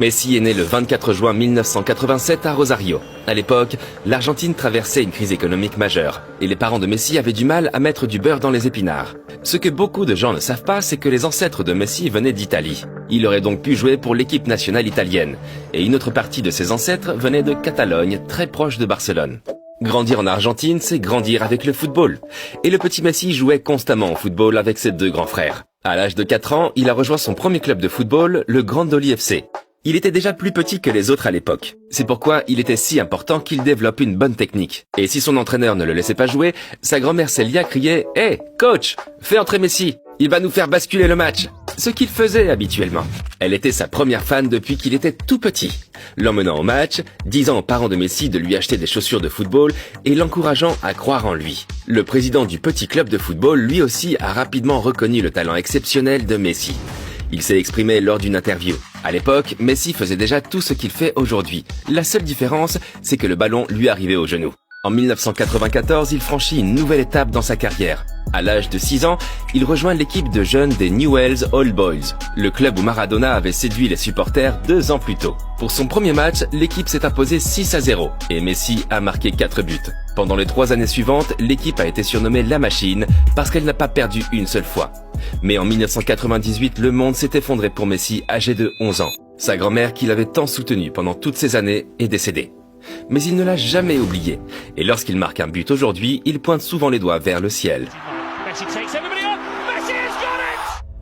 Messi est né le 24 juin 1987 à Rosario. À l'époque, l'Argentine traversait une crise économique majeure et les parents de Messi avaient du mal à mettre du beurre dans les épinards. Ce que beaucoup de gens ne savent pas, c'est que les ancêtres de Messi venaient d'Italie. Il aurait donc pu jouer pour l'équipe nationale italienne. Et une autre partie de ses ancêtres venait de Catalogne, très proche de Barcelone. Grandir en Argentine, c'est grandir avec le football. Et le petit Messi jouait constamment au football avec ses deux grands frères. À l'âge de 4 ans, il a rejoint son premier club de football, le Grandoli FC. Il était déjà plus petit que les autres à l'époque. C'est pourquoi il était si important qu'il développe une bonne technique. Et si son entraîneur ne le laissait pas jouer, sa grand-mère Célia criait « Hey, coach, fais entrer Messi, il va nous faire basculer le match !» Ce qu'il faisait habituellement. Elle était sa première fan depuis qu'il était tout petit, l'emmenant au match, disant aux parents de Messi de lui acheter des chaussures de football et l'encourageant à croire en lui. Le président du petit club de football, lui aussi, a rapidement reconnu le talent exceptionnel de Messi. Il s'est exprimé lors d'une interview. À l'époque, Messi faisait déjà tout ce qu'il fait aujourd'hui. La seule différence, c'est que le ballon lui arrivait au genou. En 1994, il franchit une nouvelle étape dans sa carrière. À l'âge de 6 ans, il rejoint l'équipe de jeunes des Newell's Old Boys, le club où Maradona avait séduit les supporters 2 ans plus tôt. Pour son premier match, l'équipe s'est imposée 6-0 et Messi a marqué 4 buts. Pendant les 3 années suivantes, l'équipe a été surnommée La Machine parce qu'elle n'a pas perdu une seule fois. Mais en 1998, le monde s'est effondré pour Messi, âgé de 11 ans. Sa grand-mère, qu'il avait tant soutenue pendant toutes ces années, est décédée. Mais il ne l'a jamais oublié. Et lorsqu'il marque un but aujourd'hui, il pointe souvent les doigts vers le ciel.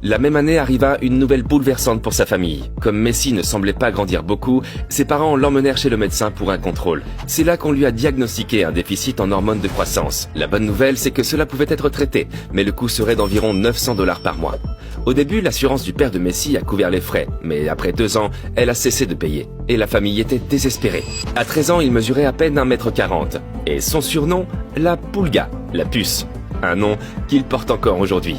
La même année arriva une nouvelle bouleversante pour sa famille. Comme Messi ne semblait pas grandir beaucoup, ses parents l'emmenèrent chez le médecin pour un contrôle. C'est là qu'on lui a diagnostiqué un déficit en hormones de croissance. La bonne nouvelle, c'est que cela pouvait être traité, mais le coût serait d'environ 900 $ par mois. Au début, l'assurance du père de Messi a couvert les frais, mais après 2 ans, elle a cessé de payer. Et la famille était désespérée. À 13 ans, il mesurait à peine 1,40 m. Et son surnom, la Pulga, la puce. Un nom qu'il porte encore aujourd'hui.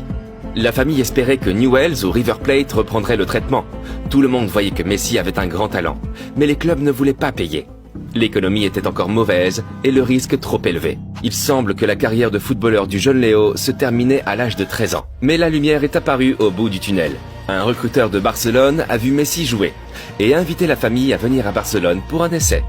La famille espérait que Newell's ou River Plate reprendraient le traitement. Tout le monde voyait que Messi avait un grand talent, mais les clubs ne voulaient pas payer. L'économie était encore mauvaise et le risque trop élevé. Il semble que la carrière de footballeur du jeune Léo se terminait à l'âge de 13 ans. Mais la lumière est apparue au bout du tunnel. Un recruteur de Barcelone a vu Messi jouer et a invité la famille à venir à Barcelone pour un essai.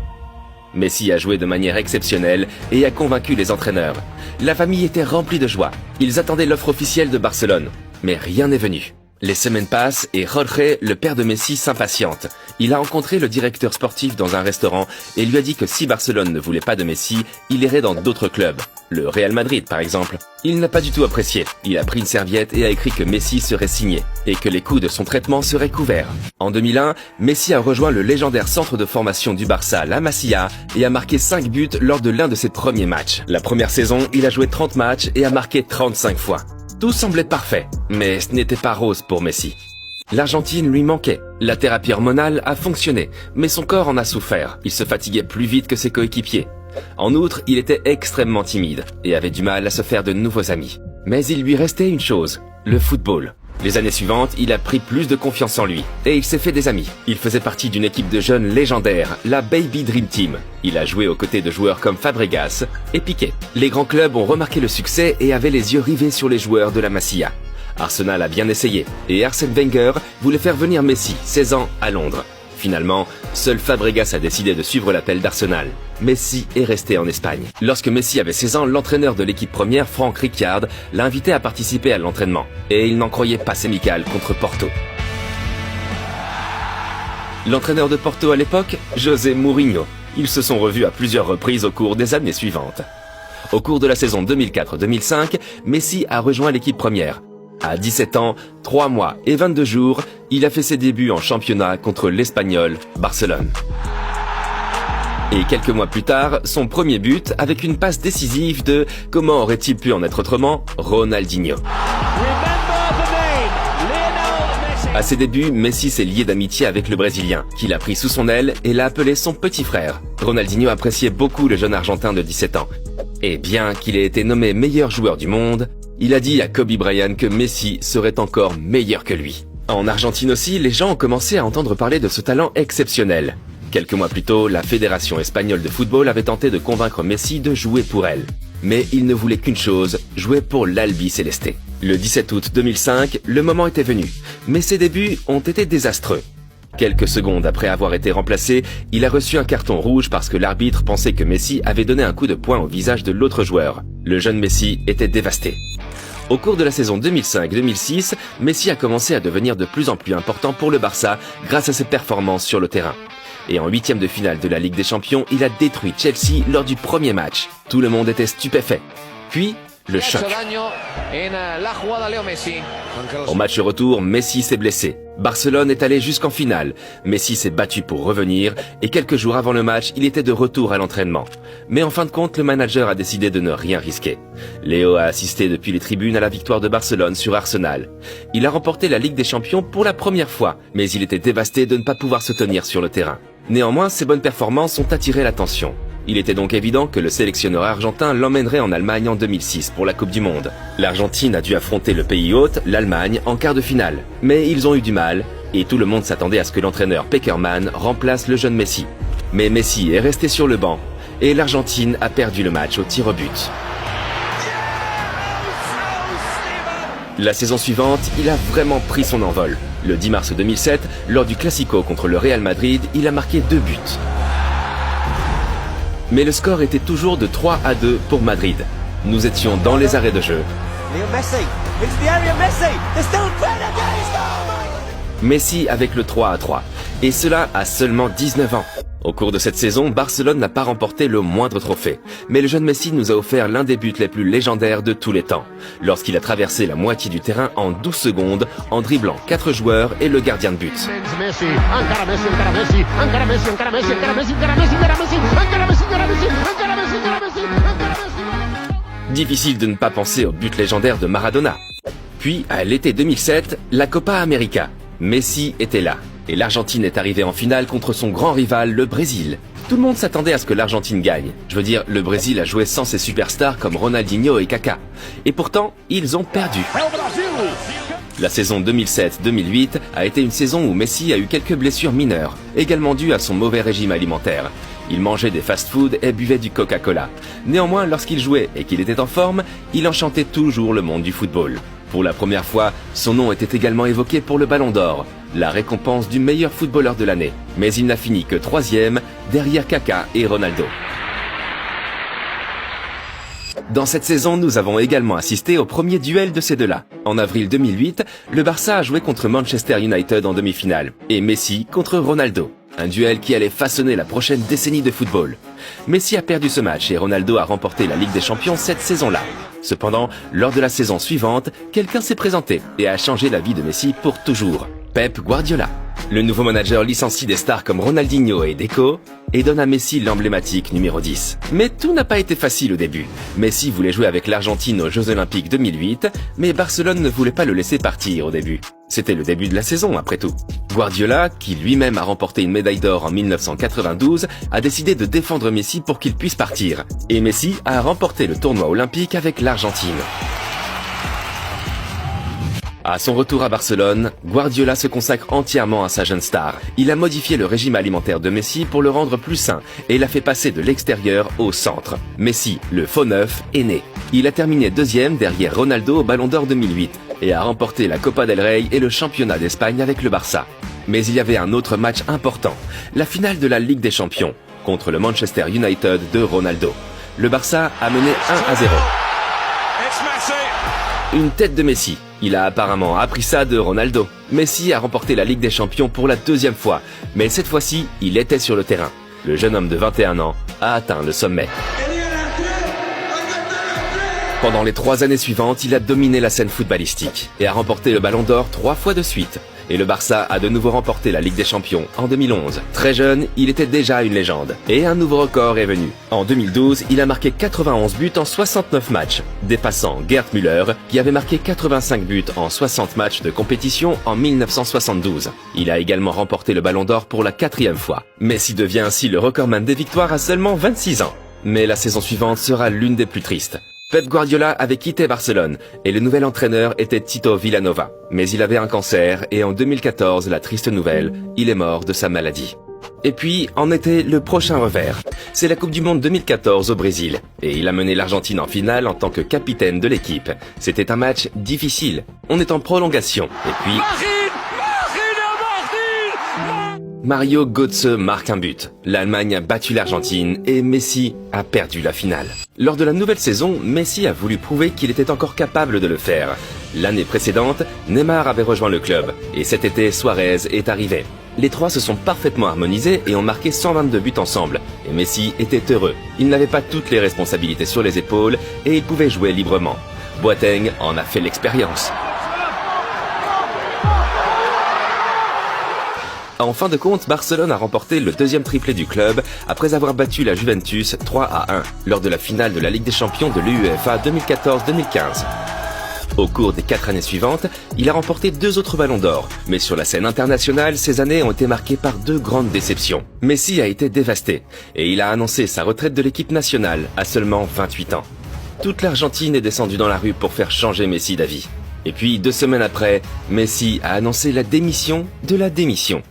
Messi a joué de manière exceptionnelle et a convaincu les entraîneurs. La famille était remplie de joie. Ils attendaient l'offre officielle de Barcelone. Mais rien n'est venu. Les semaines passent et Jorge, le père de Messi, s'impatiente. Il a rencontré le directeur sportif dans un restaurant et lui a dit que si Barcelone ne voulait pas de Messi, il irait dans d'autres clubs. Le Real Madrid, par exemple. Il n'a pas du tout apprécié. Il a pris une serviette et a écrit que Messi serait signé et que les coûts de son traitement seraient couverts. En 2001, Messi a rejoint le légendaire centre de formation du Barça, la Masia, et a marqué 5 buts lors de l'un de ses premiers matchs. La première saison, il a joué 30 matchs et a marqué 35 fois. Tout semblait parfait, mais ce n'était pas rose pour Messi. L'Argentine lui manquait. La thérapie hormonale a fonctionné, mais son corps en a souffert. Il se fatiguait plus vite que ses coéquipiers. En outre, il était extrêmement timide et avait du mal à se faire de nouveaux amis. Mais il lui restait une chose, le football. Les années suivantes, il a pris plus de confiance en lui et il s'est fait des amis. Il faisait partie d'une équipe de jeunes légendaires, la Baby Dream Team. Il a joué aux côtés de joueurs comme Fabregas et Piqué. Les grands clubs ont remarqué le succès et avaient les yeux rivés sur les joueurs de la Masia. Arsenal a bien essayé et Arsène Wenger voulait faire venir Messi, 16 ans, à Londres. Finalement, seul Fabregas a décidé de suivre l'appel d'Arsenal. Messi est resté en Espagne. Lorsque Messi avait 16 ans, l'entraîneur de l'équipe première, Franck Rijkaard, l'a invité à participer à l'entraînement. Et il n'en croyait pas sémical contre Porto. L'entraîneur de Porto à l'époque, José Mourinho. Ils se sont revus à plusieurs reprises au cours des années suivantes. Au cours de la saison 2004-2005, Messi a rejoint l'équipe première. À 17 ans, 3 mois et 22 jours, il a fait ses débuts en championnat contre l'Espagnol Barcelone. Et quelques mois plus tard, son premier but avec une passe décisive de, comment aurait-il pu en être autrement, Ronaldinho. À ses débuts, Messi s'est lié d'amitié avec le Brésilien, qu'il a pris sous son aile et l'a appelé son petit frère. Ronaldinho appréciait beaucoup le jeune Argentin de 17 ans. Et bien qu'il ait été nommé meilleur joueur du monde, il a dit à Kobe Bryant que Messi serait encore meilleur que lui. En Argentine aussi, les gens ont commencé à entendre parler de ce talent exceptionnel. Quelques mois plus tôt, la Fédération espagnole de football avait tenté de convaincre Messi de jouer pour elle. Mais il ne voulait qu'une chose, jouer pour l'Albiceleste. Le 17 août 2005, le moment était venu. Mais ses débuts ont été désastreux. Quelques secondes après avoir été remplacé, il a reçu un carton rouge parce que l'arbitre pensait que Messi avait donné un coup de poing au visage de l'autre joueur. Le jeune Messi était dévasté. Au cours de la saison 2005-2006, Messi a commencé à devenir de plus en plus important pour le Barça grâce à ses performances sur le terrain. Et en huitième de finale de la Ligue des Champions, il a détruit Chelsea lors du premier match. Tout le monde était stupéfait. Puis, le choc. Au match retour, Messi s'est blessé. Barcelone est allé jusqu'en finale. Messi s'est battu pour revenir et quelques jours avant le match, il était de retour à l'entraînement. Mais en fin de compte, le manager a décidé de ne rien risquer. Léo a assisté depuis les tribunes à la victoire de Barcelone sur Arsenal. Il a remporté la Ligue des Champions pour la première fois, mais il était dévasté de ne pas pouvoir se tenir sur le terrain. Néanmoins, ses bonnes performances ont attiré l'attention. Il était donc évident que le sélectionneur argentin l'emmènerait en Allemagne en 2006 pour la Coupe du Monde. L'Argentine a dû affronter le pays hôte, l'Allemagne, en quart de finale. Mais ils ont eu du mal, et tout le monde s'attendait à ce que l'entraîneur Pekerman remplace le jeune Messi. Mais Messi est resté sur le banc, et l'Argentine a perdu le match au tir au but. La saison suivante, il a vraiment pris son envol. Le 10 mars 2007, lors du Classico contre le Real Madrid, il a marqué 2 buts. Mais le score était toujours de 3-2 pour Madrid. Nous étions dans les arrêts de jeu. Messi avec le 3-3. Et cela à seulement 19 ans. Au cours de cette saison, Barcelone n'a pas remporté le moindre trophée. Mais le jeune Messi nous a offert l'un des buts les plus légendaires de tous les temps. Lorsqu'il a traversé la moitié du terrain en 12 secondes, en dribblant 4 joueurs et le gardien de but. Difficile de ne pas penser au but légendaire de Maradona. Puis, à l'été 2007, la Copa América. Messi était là. Et l'Argentine est arrivée en finale contre son grand rival, le Brésil. Tout le monde s'attendait à ce que l'Argentine gagne. Je veux dire, le Brésil a joué sans ses superstars comme Ronaldinho et Kaká. Et pourtant, ils ont perdu. La saison 2007-2008 a été une saison où Messi a eu quelques blessures mineures, également dues à son mauvais régime alimentaire. Il mangeait des fast-foods et buvait du Coca-Cola. Néanmoins, lorsqu'il jouait et qu'il était en forme, il enchantait toujours le monde du football. Pour la première fois, son nom était également évoqué pour le Ballon d'Or, la récompense du meilleur footballeur de l'année. Mais il n'a fini que 3e, derrière Kaká et Ronaldo. Dans cette saison, nous avons également assisté au premier duel de ces deux-là. En avril 2008, le Barça a joué contre Manchester United en demi-finale, et Messi contre Ronaldo. Un duel qui allait façonner la prochaine décennie de football. Messi a perdu ce match et Ronaldo a remporté la Ligue des Champions cette saison-là. Cependant, lors de la saison suivante, quelqu'un s'est présenté et a changé la vie de Messi pour toujours. Pep Guardiola. Le nouveau manager licencie des stars comme Ronaldinho et Deco et donne à Messi l'emblématique numéro 10. Mais tout n'a pas été facile au début. Messi voulait jouer avec l'Argentine aux Jeux Olympiques 2008, mais Barcelone ne voulait pas le laisser partir au début. C'était le début de la saison après tout. Guardiola, qui lui-même a remporté une médaille d'or en 1992, a décidé de défendre Messi pour qu'il puisse partir. Et Messi a remporté le tournoi olympique avec l'Argentine. À son retour à Barcelone, Guardiola se consacre entièrement à sa jeune star. Il a modifié le régime alimentaire de Messi pour le rendre plus sain et l'a fait passer de l'extérieur au centre. Messi, le faux neuf, est né. Il a terminé 2e derrière Ronaldo au Ballon d'Or 2008 et a remporté la Copa del Rey et le championnat d'Espagne avec le Barça. Mais il y avait un autre match important, la finale de la Ligue des Champions, contre le Manchester United de Ronaldo. Le Barça a mené 1-0. Une tête de Messi. Il a apparemment appris ça de Ronaldo. Messi a remporté la Ligue des Champions pour la 2e fois, mais cette fois-ci, il était sur le terrain. Le jeune homme de 21 ans a atteint le sommet. Pendant les 3 années suivantes, il a dominé la scène footballistique et a remporté le Ballon d'Or 3 fois de suite. Et le Barça a de nouveau remporté la Ligue des Champions en 2011. Très jeune, il était déjà une légende. Et un nouveau record est venu. En 2012, il a marqué 91 buts en 69 matchs, dépassant Gerd Müller, qui avait marqué 85 buts en 60 matchs de compétition en 1972. Il a également remporté le Ballon d'Or pour la 4e fois. Messi devient ainsi le recordman des victoires à seulement 26 ans. Mais la saison suivante sera l'une des plus tristes. Pep Guardiola avait quitté Barcelone et le nouvel entraîneur était Tito Vilanova. Mais il avait un cancer et en 2014, la triste nouvelle, il est mort de sa maladie. Et puis, en était le prochain revers. C'est la Coupe du Monde 2014 au Brésil. Et il a mené l'Argentine en finale en tant que capitaine de l'équipe. C'était un match difficile. On est en prolongation. Et puis... Mario Götze marque un but. L'Allemagne a battu l'Argentine et Messi a perdu la finale. Lors de la nouvelle saison, Messi a voulu prouver qu'il était encore capable de le faire. L'année précédente, Neymar avait rejoint le club et cet été, Suarez est arrivé. Les trois se sont parfaitement harmonisés et ont marqué 122 buts ensemble. Et Messi était heureux. Il n'avait pas toutes les responsabilités sur les épaules et il pouvait jouer librement. Boateng en a fait l'expérience. En fin de compte, Barcelone a remporté le deuxième triplé du club après avoir battu la Juventus 3-1 lors de la finale de la Ligue des Champions de l'UEFA 2014-2015. Au cours des 4 années suivantes, il a remporté 2 autres ballons d'or. Mais sur la scène internationale, ces années ont été marquées par 2 grandes déceptions. Messi a été dévasté et il a annoncé sa retraite de l'équipe nationale à seulement 28 ans. Toute l'Argentine est descendue dans la rue pour faire changer Messi d'avis. Et puis, 2 semaines après, Messi a annoncé la démission de la démission.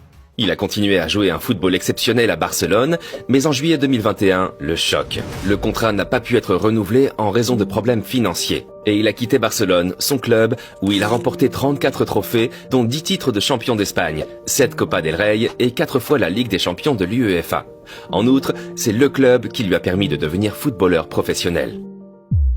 Il a continué à jouer un football exceptionnel à Barcelone, mais en juillet 2021, le choc. Le contrat n'a pas pu être renouvelé en raison de problèmes financiers. Et il a quitté Barcelone, son club, où il a remporté 34 trophées, dont 10 titres de champion d'Espagne, 7 Copa del Rey et 4 fois la Ligue des champions de l'UEFA. En outre, c'est le club qui lui a permis de devenir footballeur professionnel.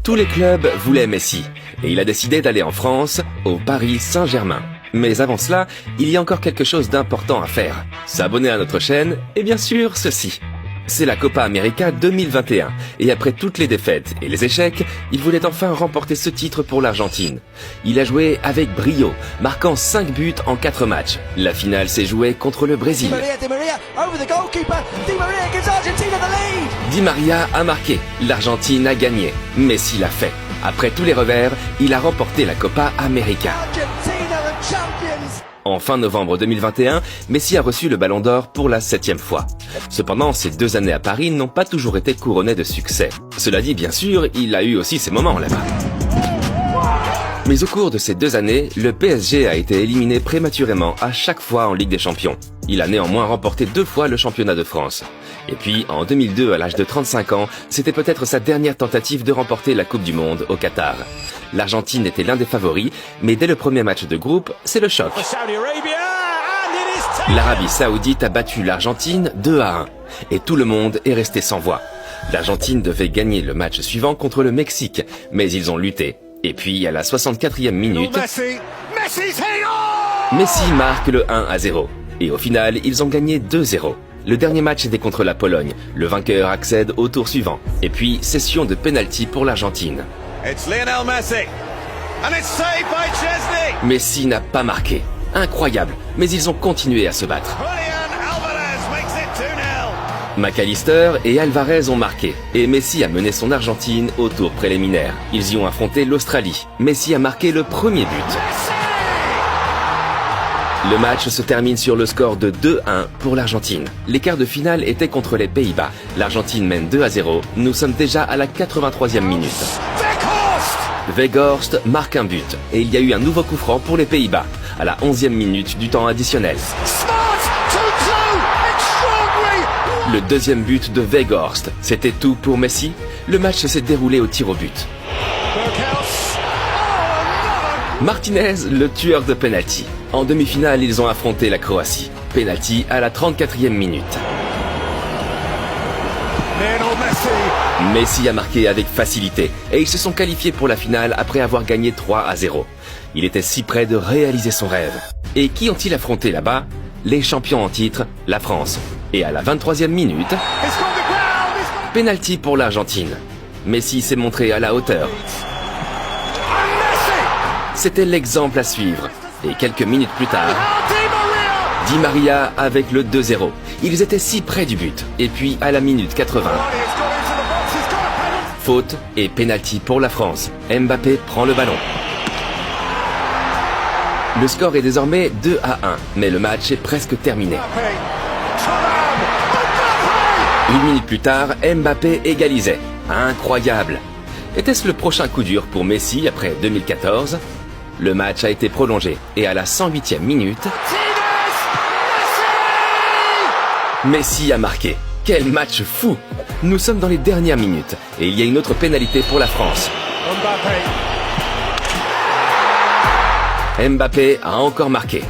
Tous les clubs voulaient Messi, et il a décidé d'aller en France, au Paris Saint-Germain. Mais avant cela, il y a encore quelque chose d'important à faire. S'abonner à notre chaîne et bien sûr ceci. C'est la Copa América 2021 et après toutes les défaites et les échecs, il voulait enfin remporter ce titre pour l'Argentine. Il a joué avec brio, marquant 5 buts en 4 matchs. La finale s'est jouée contre le Brésil. Di Maria a marqué, l'Argentine a gagné, Messi l'a fait. Après tous les revers, il a remporté la Copa América. En fin novembre 2021, Messi a reçu le Ballon d'Or pour la 7e fois. Cependant, ces 2 années à Paris n'ont pas toujours été couronnées de succès. Cela dit, bien sûr, il a eu aussi ses moments là-bas. Mais au cours de ces 2 années, le PSG a été éliminé prématurément à chaque fois en Ligue des Champions. Il a néanmoins remporté 2 fois le championnat de France. Et puis, en 2002, à l'âge de 35 ans, c'était peut-être sa dernière tentative de remporter la Coupe du Monde au Qatar. L'Argentine était l'un des favoris, mais dès le premier match de groupe, c'est le choc. L'Arabie Saoudite a battu l'Argentine 2-1, et tout le monde est resté sans voix. L'Argentine devait gagner le match suivant contre le Mexique, mais ils ont lutté. Et puis, à la 64e minute, Messi marque le 1-0. Et au final, ils ont gagné 2-0. Le dernier match était contre la Pologne. Le vainqueur accède au tour suivant. Et puis, session de pénalty pour l'Argentine. Messi n'a pas marqué. Incroyable, mais ils ont continué à se battre. McAllister et Alvarez ont marqué, et Messi a mené son Argentine au tour préliminaire. Ils y ont affronté l'Australie. Messi a marqué le premier but. Le match se termine sur le score de 2-1 pour l'Argentine. Les quarts de finale étaient contre les Pays-Bas. L'Argentine mène 2-0. Nous sommes déjà à la 83e minute. Weghorst marque un but et il y a eu un nouveau coup franc pour les Pays-Bas à la 11e minute du temps additionnel. Le deuxième but de Weghorst. C'était tout pour Messi. Le match s'est déroulé au tir au but. Martinez, le tueur de penalty. En demi-finale, ils ont affronté la Croatie. Penalty à la 34e minute. Messi a marqué avec facilité et ils se sont qualifiés pour la finale après avoir gagné 3-0. Il était si près de réaliser son rêve. Et qui ont-ils affronté là-bas? Les champions en titre, la France. Et à la 23e minute, penalty pour l'Argentine. Messi s'est montré à la hauteur. C'était l'exemple à suivre. Et quelques minutes plus tard, Di Maria avec le 2-0. Ils étaient si près du but. Et puis à la minute 80, faute et penalty pour la France. Mbappé prend le ballon. Le score est désormais 2-1, mais le match est presque terminé. Une minute plus tard, Mbappé égalisait. Incroyable! Était-ce le prochain coup dur pour Messi après 2014? Le match a été prolongé et à la 108e minute, Messi a marqué. Quel match fou! Nous sommes dans les dernières minutes et il y a une autre pénalité pour la France. Mbappé a encore marqué.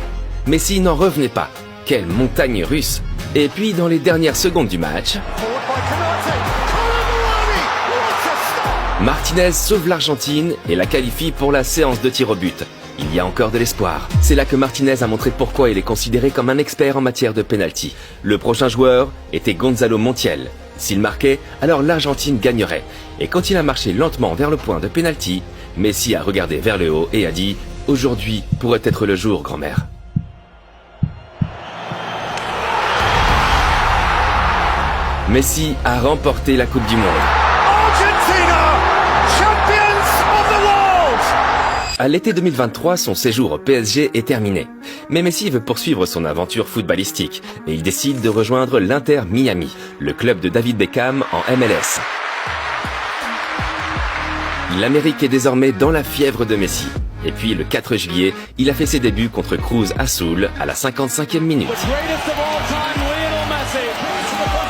Messi n'en revenait pas. Quelle montagne russe! Et puis dans les dernières secondes du match, Martinez sauve l'Argentine et la qualifie pour la séance de tir au but. Il y a encore de l'espoir. C'est là que Martinez a montré pourquoi il est considéré comme un expert en matière de penalty. Le prochain joueur était Gonzalo Montiel. S'il marquait, alors l'Argentine gagnerait. Et quand il a marché lentement vers le point de penalty, Messi a regardé vers le haut et a dit « Aujourd'hui pourrait être le jour, grand-mère ». Messi a remporté la Coupe du Monde. À l'été 2023, son séjour au PSG est terminé. Mais Messi veut poursuivre son aventure footballistique et il décide de rejoindre l'Inter Miami, le club de David Beckham en MLS. L'Amérique est désormais dans la fièvre de Messi. Et puis le 4 juillet, il a fait ses débuts contre Cruz Azul à la 55e minute.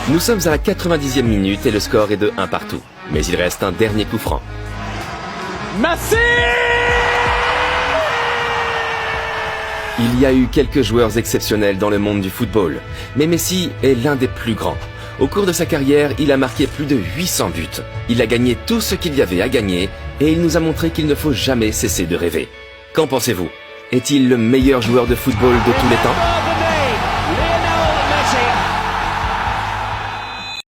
Nous sommes à la 90e minute et le score est de 1 partout. Mais il reste un dernier coup franc. Messi! Il y a eu quelques joueurs exceptionnels dans le monde du football, mais Messi est l'un des plus grands. Au cours de sa carrière, il a marqué plus de 800 buts. Il a gagné tout ce qu'il y avait à gagner et il nous a montré qu'il ne faut jamais cesser de rêver. Qu'en pensez-vous? Est-il le meilleur joueur de football de tous les temps?